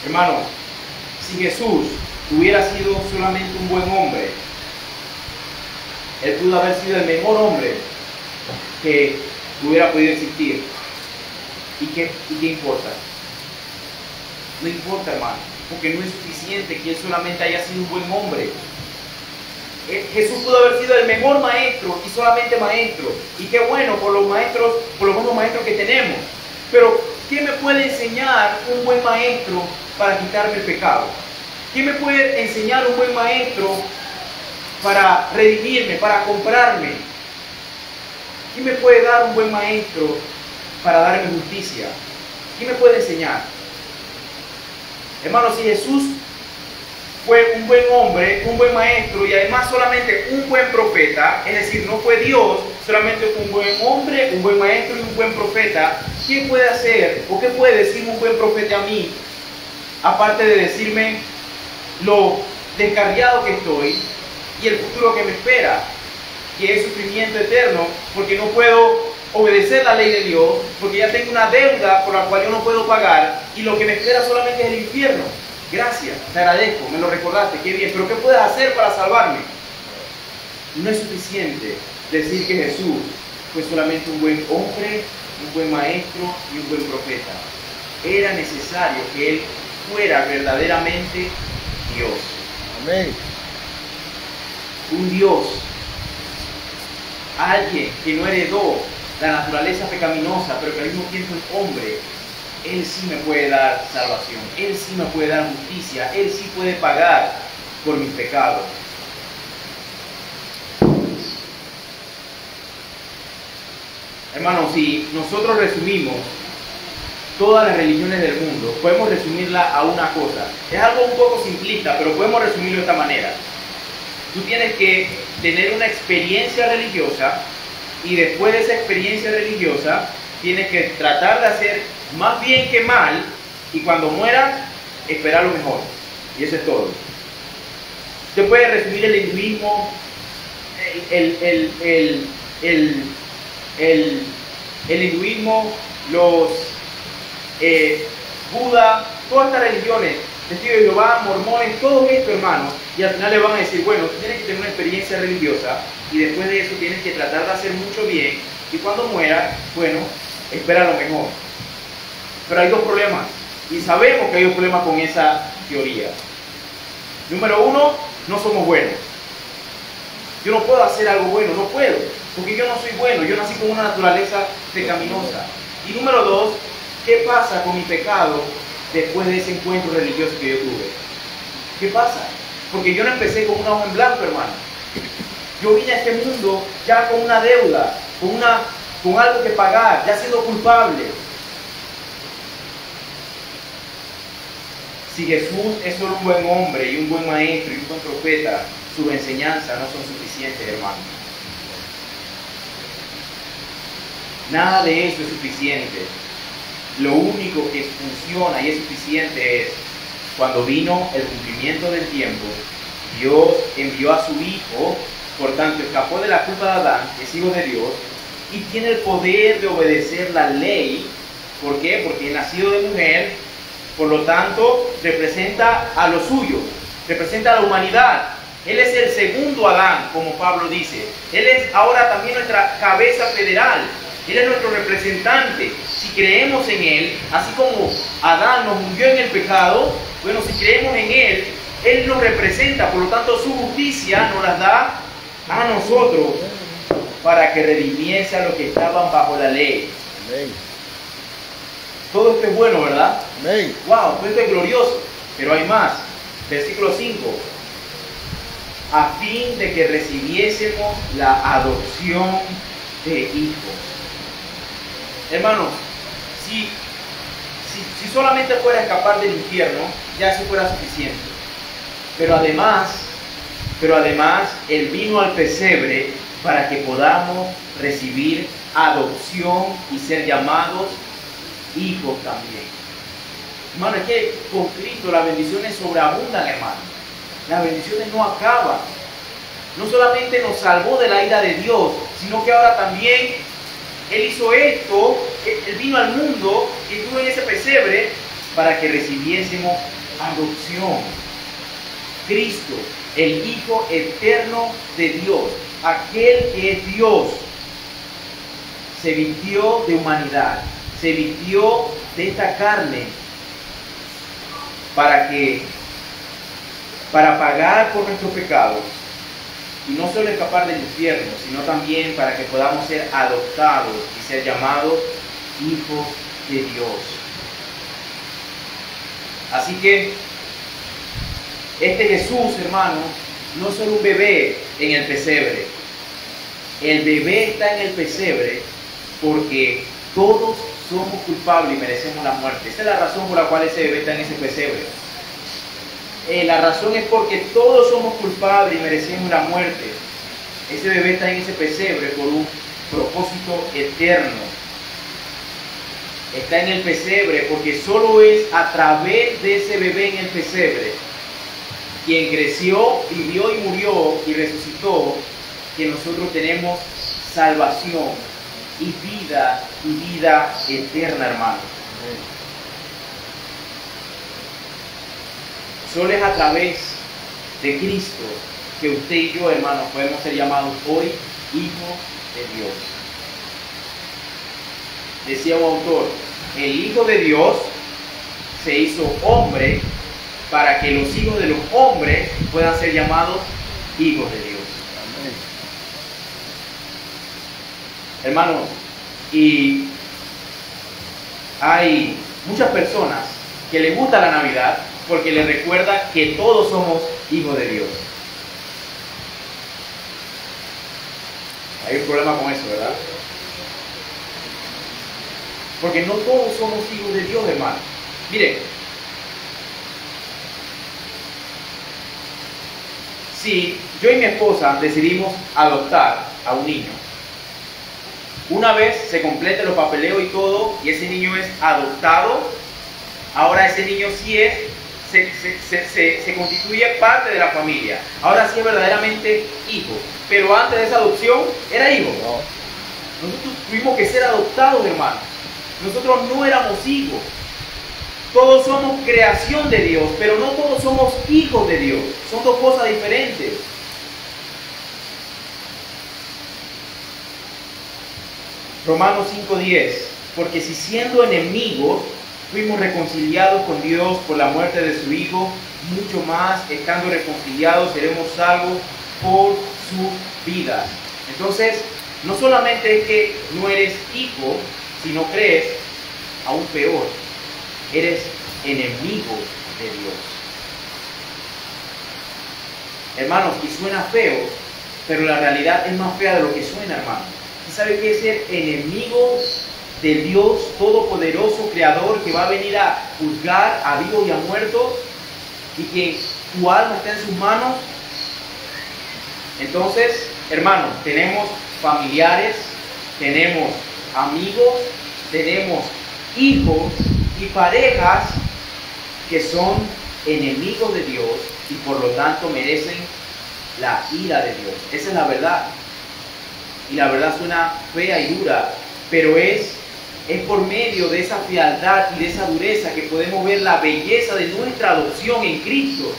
Hermanos, si Jesús hubiera sido solamente un buen hombre, Él pudo haber sido el mejor hombre que hubiera podido existir. ¿Y qué importa? No importa, hermano, porque no es suficiente que Él solamente haya sido un buen hombre. Jesús pudo haber sido el mejor maestro y solamente maestro. Y qué bueno por los maestros, por los buenos maestros que tenemos. Pero, ¿qué me puede enseñar un buen maestro para quitarme el pecado? ¿Qué me puede enseñar un buen maestro para redimirme, para comprarme? ¿Qué me puede dar un buen maestro para darme justicia? ¿Qué me puede enseñar? Hermanos, si Jesús fue un buen hombre, un buen maestro y además solamente un buen profeta, es decir, no fue Dios, solamente un buen hombre, un buen maestro y un buen profeta, ¿qué puede hacer o qué puede decirme un buen profeta a mí? Aparte de decirme lo descarriado que estoy y el futuro que me espera, que es sufrimiento eterno, porque no puedo obedecer la ley de Dios, porque ya tengo una deuda por la cual yo no puedo pagar y lo que me espera solamente es el infierno. Gracias, te agradezco, me lo recordaste, qué bien, pero ¿qué puedes hacer para salvarme? No es suficiente decir que Jesús fue solamente un buen hombre, un buen maestro y un buen profeta. Era necesario que Él fuera verdaderamente Dios. Amén. Un Dios, alguien que no heredó la naturaleza pecaminosa, pero que al mismo tiempo es hombre. Él sí me puede dar salvación, Él sí me puede dar justicia, Él sí puede pagar por mis pecados. Hermanos, si nosotros resumimos todas las religiones del mundo, podemos resumirla a una cosa. Es algo un poco simplista, pero podemos resumirlo de esta manera. Tú tienes que tener una experiencia religiosa y después de esa experiencia religiosa tienes que tratar de hacer más bien que mal y cuando mueras esperar lo mejor. Y eso es todo. Se puede resumir el hinduismo, el hinduismo, los Buda, todas estas religiones, testigos de Jehová, mormones, todo esto, hermanos, y al final le van a decir, bueno, tú tienes que tener una experiencia religiosa y después de eso tienes que tratar de hacer mucho bien y cuando mueras, bueno, espera lo mejor. Pero hay dos problemas y sabemos que hay dos problemas con esa teoría. Número uno, no somos buenos. Yo no puedo hacer algo bueno, no puedo, porque yo no soy bueno, yo nací con una naturaleza pecaminosa. Y número dos, ¿qué pasa con mi pecado después de ese encuentro religioso que yo tuve? ¿Qué pasa? Porque yo no empecé con una hoja en blanco, hermano. Yo vine a este mundo ya con una deuda, con algo que pagar, ya siendo culpable. Si Jesús es solo un buen hombre y un buen maestro y un buen profeta, sus enseñanzas no son suficientes, hermano. Nada de eso es suficiente. Lo único que funciona y es suficiente es cuando vino el cumplimiento del tiempo, Dios envió a su Hijo, por tanto escapó de la culpa de Adán, es hijo de Dios, y tiene el poder de obedecer la ley. ¿Por qué? Porque es nacido de mujer, por lo tanto representa a los suyos, representa a la humanidad. Él es el segundo Adán, como Pablo dice. Él es ahora también nuestra cabeza federal. Él es nuestro representante. Si creemos en Él, así como Adán nos hundió en el pecado, bueno, si creemos en Él, Él nos representa, por lo tanto su justicia nos la da a nosotros para que redimiese a los que estaban bajo la ley. Amén. Todo esto es bueno, ¿verdad? Amén. Wow, todo esto es glorioso. Pero hay más. Versículo 5. A fin de que recibiésemos la adopción de hijos. Hermanos, si solamente fuera a escapar del infierno, ya eso fuera suficiente. Pero además, Él vino al pesebre para que podamos recibir adopción y ser llamados hijos también. Hermano, es que con Cristo las bendiciones sobreabundan, hermano. Las bendiciones no acaban. No solamente nos salvó de la ira de Dios, sino que ahora también Él hizo esto, Él vino al mundo y estuvo en ese pesebre para que recibiésemos adopción. Cristo, el Hijo eterno de Dios, aquel que es Dios, se vistió de humanidad, se vistió de esta carne para pagar por nuestros pecados, y no solo escapar del infierno, sino también para que podamos ser adoptados y ser llamados hijos de Dios. Así que este Jesús, hermanos, no es solo un bebé en el pesebre. El bebé está en el pesebre porque todos somos culpables y merecemos la muerte. Esa es la razón por la cual ese bebé está en ese pesebre. La razón es porque todos somos culpables y merecemos la muerte. Ese bebé está en ese pesebre por un propósito eterno. Está en el pesebre porque solo es a través de ese bebé en el pesebre, quien creció, vivió y murió y resucitó, que nosotros tenemos salvación y vida eterna, hermanos. Solo es a través de Cristo que usted y yo, hermanos, podemos ser llamados hoy hijos de Dios. Decía un autor, el Hijo de Dios se hizo hombre para que los hijos de los hombres puedan ser llamados hijos de Dios. Amén. Hermanos, y hay muchas personas que les gusta la Navidad porque les recuerda que todos somos hijos de Dios. Hay un problema con eso, ¿verdad? Porque no todos somos hijos de Dios, hermano. Miren, si yo y mi esposa decidimos adoptar a un niño, una vez se complete los papeleos y todo, y ese niño es adoptado, ahora ese niño sí se constituye parte de la familia. Ahora sí es verdaderamente hijo. Pero antes de esa adopción, ¿era hijo? No. Nosotros tuvimos que ser adoptados, hermanos. Nosotros no éramos hijos. Todos somos creación de Dios, pero no todos somos hijos de Dios. Son dos cosas diferentes. Romanos 5:10. Porque si siendo enemigos fuimos reconciliados con Dios por la muerte de su Hijo, mucho más, estando reconciliados, seremos salvos por sus vidas. Entonces, no solamente es que no eres hijo, si no crees, aún peor, eres enemigo de Dios. Hermanos, y suena feo, pero la realidad es más fea de lo que suena, hermano. ¿Y sabe qué es ser enemigo de Dios Todopoderoso, Creador, que va a venir a juzgar a vivos y a muertos, y que tu alma está en sus manos? Entonces, hermanos, tenemos familiares, tenemos amigos, tenemos hijos y parejas que son enemigos de Dios y por lo tanto merecen la ira de Dios. Esa es la verdad. Y la verdad suena fea y dura, pero es por medio de esa frialdad y de esa dureza que podemos ver la belleza de nuestra adopción en Cristo.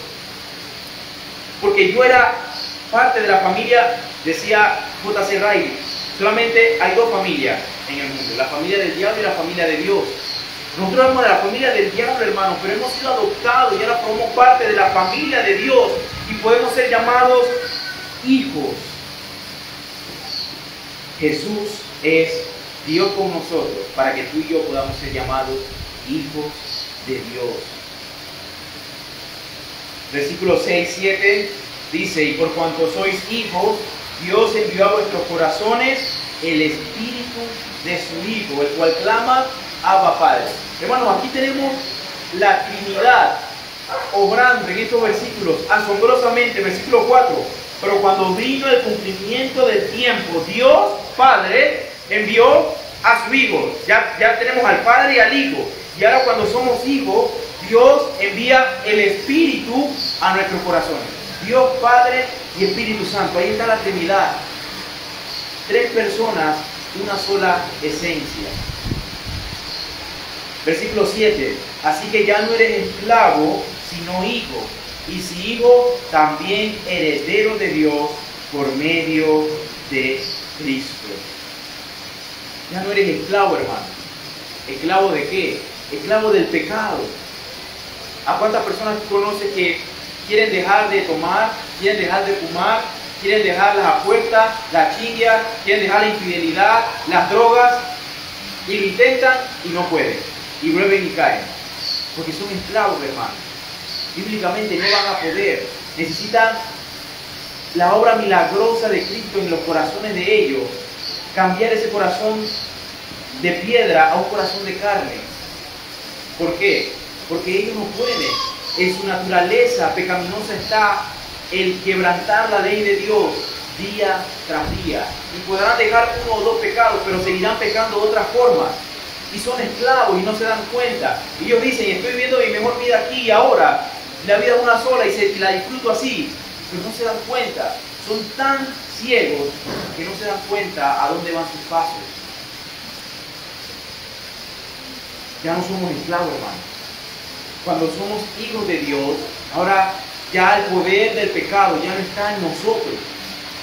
Porque yo era parte de la familia, decía J.C. Riley, solamente hay dos familias en el mundo, la familia del diablo y la familia de Dios. Nosotros somos de la familia del diablo, hermanos, pero hemos sido adoptados y ahora formamos parte de la familia de Dios y podemos ser llamados hijos. Jesús es Dios con nosotros para que tú y yo podamos ser llamados hijos de Dios. Versículos 6-7 dice, y por cuanto sois hijos, Dios envió a vuestros corazones el Espíritu de su Hijo, el cual clama, Abba Padre. Hermanos, aquí tenemos la Trinidad obrando en estos versículos asombrosamente. Versículo 4, pero cuando vino el cumplimiento del tiempo, Dios Padre envió a su Hijo. Ya tenemos al Padre y al Hijo. Y ahora cuando somos hijos, Dios envía el Espíritu a nuestros corazones. Dios Padre y Espíritu Santo. Ahí está la Trinidad. Tres personas, una sola esencia. Versículo 7. Así que ya no eres esclavo, sino hijo. Y si hijo, también heredero de Dios por medio de Cristo. Ya no eres esclavo, hermano. ¿Esclavo de qué? Esclavo del pecado. ¿A cuántas personas tú conoces que quieren dejar de tomar, quieren dejar de fumar, quieren dejar las apuestas, la chinga, quieren dejar la infidelidad, las drogas, y lo intentan y no pueden, y vuelven y caen? Porque son esclavos, hermano. Bíblicamente no van a poder. Necesitan la obra milagrosa de Cristo en los corazones de ellos, cambiar ese corazón de piedra a un corazón de carne. ¿Por qué? Porque ellos no pueden. En su naturaleza pecaminosa está el quebrantar la ley de Dios día tras día. Y podrán dejar uno o dos pecados, pero seguirán pecando de otra forma. Y son esclavos y no se dan cuenta. Y ellos dicen, estoy viviendo mi mejor vida aquí y ahora. La vida es una sola y la disfruto así. Pero no se dan cuenta. Son tan ciegos que no se dan cuenta a dónde van sus pasos. Ya no somos esclavos, hermano. Cuando somos hijos de Dios, ahora ya el poder del pecado ya no está en nosotros.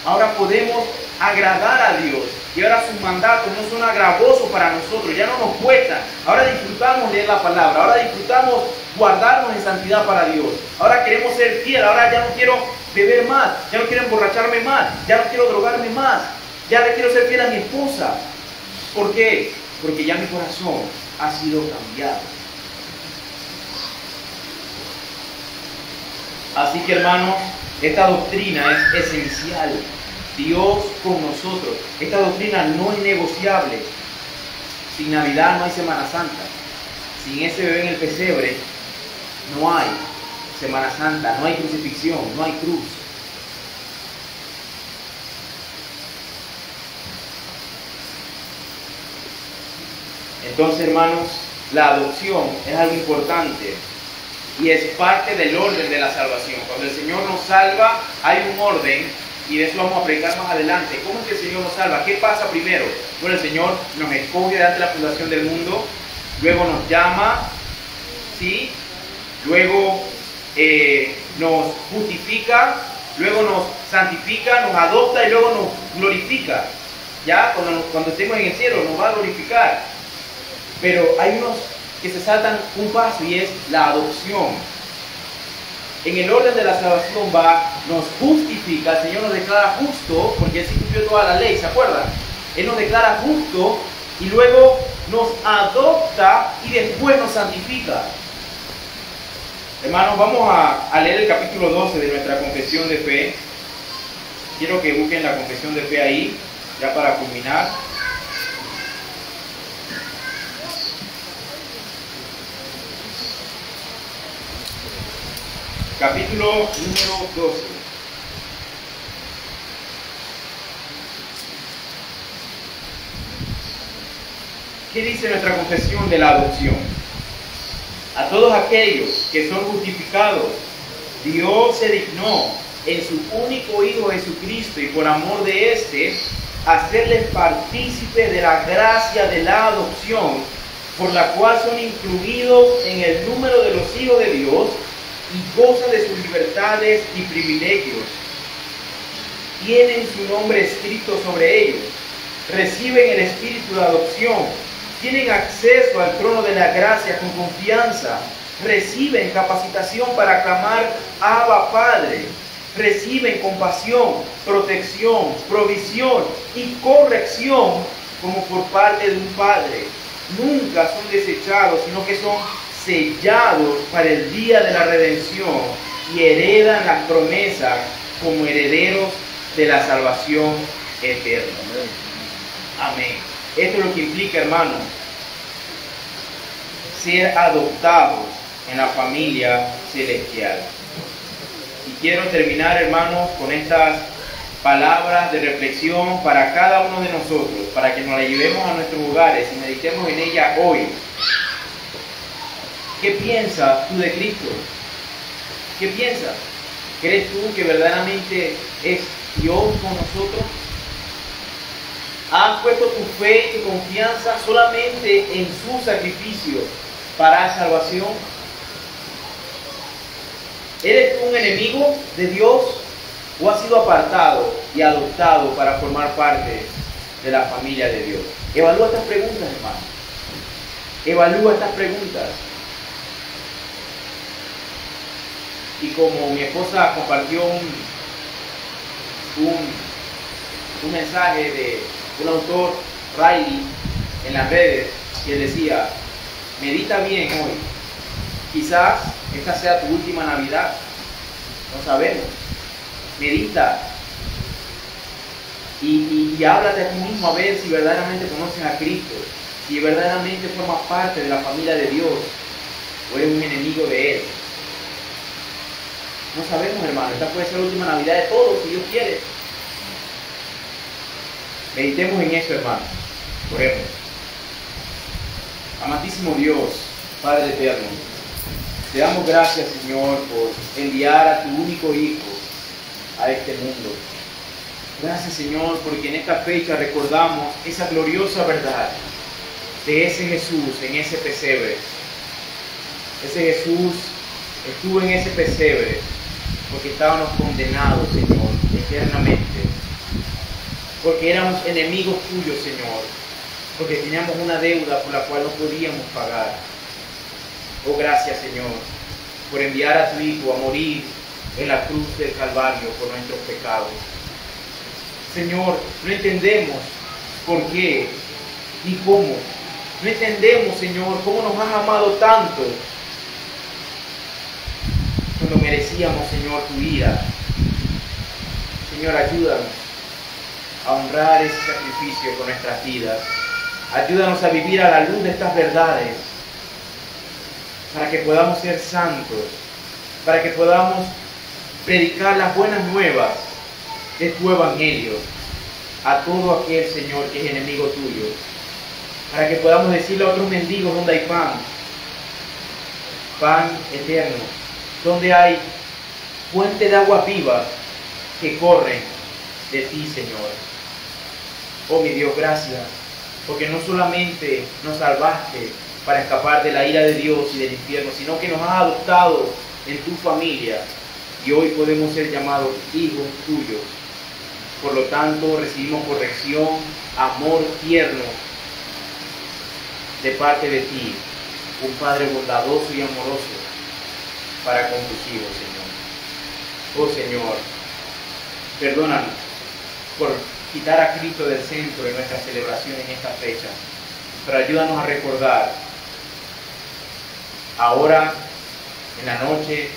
Ahora podemos agradar a Dios. Y ahora sus mandatos no son agravosos para nosotros, ya no nos cuestan. Ahora disfrutamos leer la palabra, ahora disfrutamos guardarnos en santidad para Dios. Ahora queremos ser fieles, ahora ya no quiero beber más, ya no quiero emborracharme más, ya no quiero drogarme más, ya le quiero ser fiel a mi esposa. ¿Por qué? Porque ya mi corazón ha sido cambiado. Así que, hermanos, esta doctrina es esencial. Dios con nosotros. Esta doctrina no es negociable. Sin Navidad no hay Semana Santa. Sin ese bebé en el pesebre no hay Semana Santa, no hay crucifixión, no hay cruz. Entonces, hermanos, la adopción es algo importante y es parte del orden de la salvación. Cuando el Señor nos salva, hay un orden. Y de eso vamos a predicar más adelante. ¿Cómo es que el Señor nos salva? ¿Qué pasa primero? Bueno, el Señor nos escoge desde la fundación del mundo, luego nos llama, ¿sí? Luego nos justifica, luego nos santifica, nos adopta y luego nos glorifica. Ya cuando estemos en el cielo nos va a glorificar. Pero hay unos que se saltan un paso y es la adopción. En el orden de la salvación nos justifica, el Señor nos declara justo, porque Él sí cumplió toda la ley, ¿se acuerdan? Él nos declara justo y luego nos adopta y después nos santifica. Hermanos, vamos a leer el capítulo 12 de nuestra confesión de fe. Quiero que busquen la confesión de fe ahí, ya para culminar. Capítulo número 12. ¿Qué dice nuestra confesión de la adopción? A todos aquellos que son justificados, Dios se dignó en su único Hijo Jesucristo y por amor de éste, hacerles partícipes de la gracia de la adopción, por la cual son incluidos en el número de los hijos de Dios, y gozan de sus libertades y privilegios. Tienen su nombre escrito sobre ellos, reciben el espíritu de adopción, tienen acceso al trono de la gracia con confianza, reciben capacitación para clamar Abba Padre, reciben compasión, protección, provisión y corrección como por parte de un padre. Nunca son desechados, sino que son sellados para el día de la redención y heredan las promesas como herederos de la salvación eterna. Amén. Esto es lo que implica, hermanos, ser adoptados en la familia celestial. Y quiero terminar, hermanos, con estas palabras de reflexión para cada uno de nosotros, para que nos la llevemos a nuestros hogares y meditemos en ella hoy. ¿Qué piensas tú de Cristo? ¿Qué piensas? ¿Crees tú que verdaderamente es Dios con nosotros? ¿Has puesto tu fe y tu confianza solamente en su sacrificio para salvación? ¿Eres tú un enemigo de Dios o has sido apartado y adoptado para formar parte de la familia de Dios? Evalúa estas preguntas, hermano. Evalúa estas preguntas. Y como mi esposa compartió un mensaje de un autor, Riley, en las redes, que decía, medita bien hoy, quizás esta sea tu última Navidad, no sabemos, medita y háblate a ti mismo a ver si verdaderamente conoces a Cristo, si verdaderamente formas parte de la familia de Dios o eres un enemigo de Él. No sabemos, hermano, esta puede ser la última Navidad de todos, si Dios quiere. Meditemos en eso, hermano. Oremos. Amantísimo Dios, Padre eterno, te damos gracias, Señor, por enviar a tu único Hijo a este mundo. Gracias, Señor, porque en esta fecha recordamos esa gloriosa verdad de ese Jesús en ese pesebre. Ese Jesús estuvo en ese pesebre porque estábamos condenados, Señor, eternamente. Porque éramos enemigos tuyos, Señor. Porque teníamos una deuda por la cual no podíamos pagar. Oh, gracias, Señor, por enviar a tu Hijo a morir en la cruz del Calvario por nuestros pecados. Señor, no entendemos por qué ni cómo. No entendemos, Señor, cómo nos has amado tanto cuando merecíamos, Señor, tu ira. Señor, ayúdanos a honrar ese sacrificio con nuestras vidas. Ayúdanos a vivir a la luz de estas verdades, para que podamos ser santos, para que podamos predicar las buenas nuevas de tu evangelio a todo aquel, Señor, que es enemigo tuyo, para que podamos decirle a otros mendigos donde hay pan eterno, donde hay fuente de agua viva que corren de ti, Señor. Oh, mi Dios, gracias, porque no solamente nos salvaste para escapar de la ira de Dios y del infierno, sino que nos has adoptado en tu familia y hoy podemos ser llamados hijos tuyos. Por lo tanto, recibimos corrección, amor tierno de parte de ti, un Padre bondadoso y amoroso para con tus hijos, Señor. Oh, Señor, perdónanos por quitar a Cristo del centro de nuestra celebración en esta fecha, pero ayúdanos a recordar ahora, en la noche,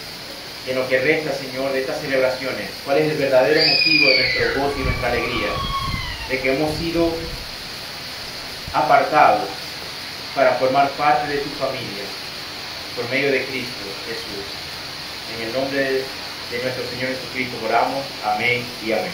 en lo que resta, Señor, de estas celebraciones, cuál es el verdadero motivo de nuestro gozo y nuestra alegría, de que hemos sido apartados para formar parte de tu familia, por medio de Cristo Jesús. En el nombre de nuestro Señor Jesucristo oramos. Amén y amén.